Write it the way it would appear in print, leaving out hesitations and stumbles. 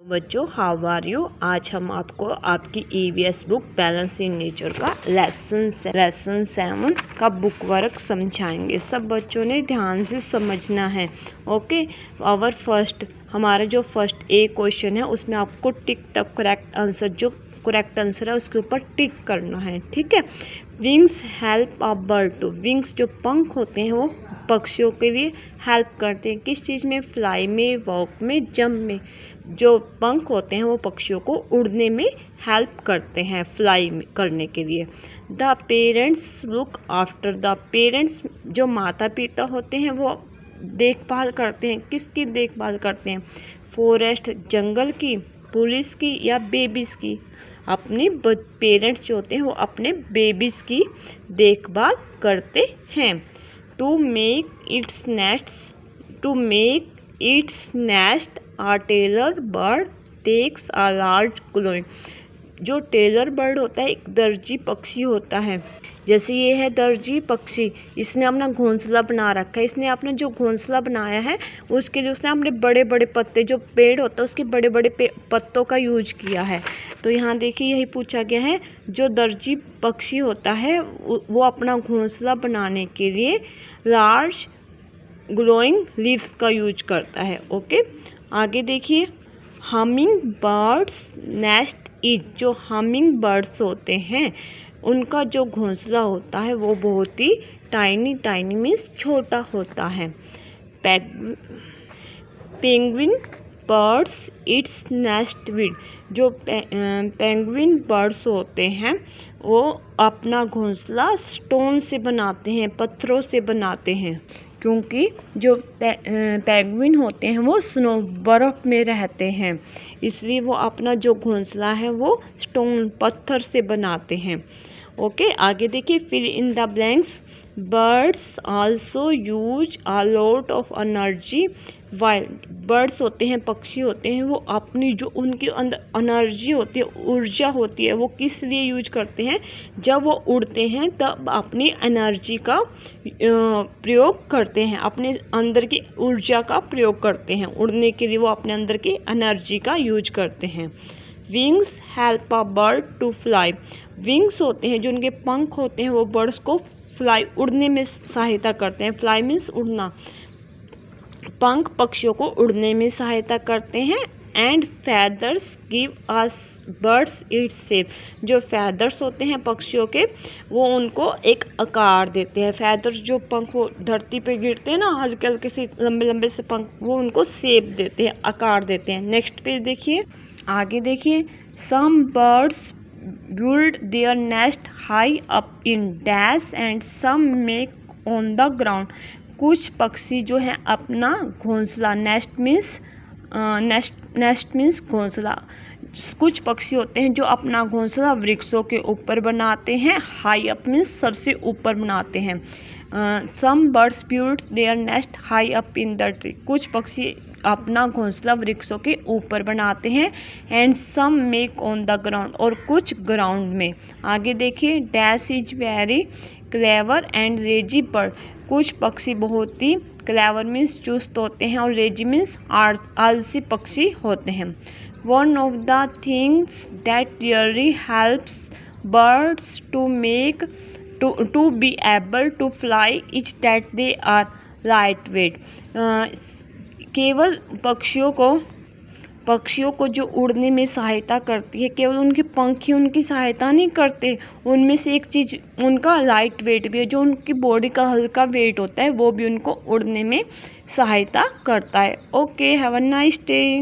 बच्चों, how are you. आज हम आपको आपकी EVS book balance in nature का लेसन 7 का बुक वर्क समझाएंगे। सब बच्चों ने ध्यान से समझना है। ओके, आवर फर्स्ट, हमारा जो फर्स्ट ए क्वेश्चन है उसमें आपको टिक टक करेक्ट आंसर, जो करेक्ट आंसर है उसके ऊपर टिक करना है। ठीक है। Wings help a bird to, wings जो पंख होते हैं वो पक्षियों के लिए हेल्प करते हैं। किस चीज़ में? फ्लाई में, वॉक में, जंप में। जो पंख होते हैं वो पक्षियों को उड़ने में हेल्प करते हैं, फ्लाई करने के लिए। The parents look after, the parents जो माता पिता होते हैं वो देखभाल करते हैं। किसकी देखभाल करते हैं? फॉरेस्ट जंगल की, पुलिस की या बेबीज़ की? अपने पेरेंट्स जो होते हैं वो अपने बेबीज़ की देखभाल करते हैं। To make its nest a tailor bird takes a large cloying. जो टेलर बर्ड होता है एक दर्जी पक्षी होता है। जैसे ये है दर्जी पक्षी, इसने अपना घोंसला बना रखा है। इसने अपना जो घोंसला बनाया है उसके लिए उसने अपने बड़े बड़े पत्ते, जो पेड़ होता है उसके बड़े बड़े पत्तों का यूज किया है। तो यहाँ देखिए यही पूछा गया है, जो दर्जी पक्षी होता है वो अपना घोंसला बनाने के लिए लार्ज ग्लोइंग लीव्स का यूज करता है। ओके, आगे देखिए। हमिंग बर्ड्स नेस्ट इज, जो हमिंग बर्ड्स होते हैं उनका जो घोंसला होता है वो बहुत ही टाइनी मीन्स छोटा होता है। Penguin birds its nest with, जो पेंगुइन बर्ड्स होते हैं वो अपना घोंसला स्टोन से बनाते हैं, पत्थरों से बनाते हैं। क्योंकि जो पेंगुइन होते हैं वो स्नो, बर्फ़ में रहते हैं, इसलिए वो अपना जो घोंसला है वो स्टोन, पत्थर से बनाते हैं। ओके, आगे देखिए। Fill in the blanks. Birds also use a lot of energy while, birds होते हैं, पक्षी होते हैं, वो अपनी जो उनके अंदर एनर्जी होती है, ऊर्जा होती है, वो किस लिए यूज करते हैं? जब वो उड़ते हैं तब अपनी एनर्जी का प्रयोग करते हैं, अपने अंदर की ऊर्जा का प्रयोग करते हैं। उड़ने के लिए वो अपने अंदर की एनर्जी का यूज करते हैं। Wings help a bird to fly, wings होते हैं जो उनके पंख होते हैं वो बर्ड्स को फ्लाई, उड़ने में सहायता करते हैं। फ्लाई मीन्स उड़ना, पंख पक्षियों को उड़ने में सहायता करते हैं। And feathers give us birds its shape, जो फेदर्स होते हैं पक्षियों के वो उनको एक आकार देते हैं। फेदर्स जो पंख वो धरती पे गिरते हैं ना, हल्के हल्के से लंबे लंबे से पंख, वो उनको शेप देते हैं, आकार देते हैं। नेक्स्ट पेज देखिए, आगे देखिए। Some birds build their nest high up in dash and some make on the ground, कुछ पक्षी जो है अपना घोंसला, नेस्ट मीन्स घोंसला, कुछ पक्षी होते हैं जो अपना घोंसला वृक्षों के ऊपर बनाते हैं। हाई अप मीन्स सबसे ऊपर बनाते हैं। Some birds build their nest high up in the tree, कुछ पक्षी अपना घोंसला वृक्षों के ऊपर बनाते हैं। And some make on the ground, और कुछ ग्राउंड में। आगे देखिए। Dash is very clever and lazy bird, कुछ पक्षी बहुत ही क्लेवर मीन्स चुस्त होते हैं और लेजी मीन्स आलसी पक्षी होते हैं। One of the things that really helps birds to be able to fly is that they are light weight, केवल पक्षियों को जो उड़ने में सहायता करती है, केवल उनके पंख ही उनकी सहायता नहीं करते, उनमें से एक चीज़ उनका लाइट वेट भी है, जो उनकी बॉडी का हल्का वेट होता है वो भी उनको उड़ने में सहायता करता है। Okay, have a nice day.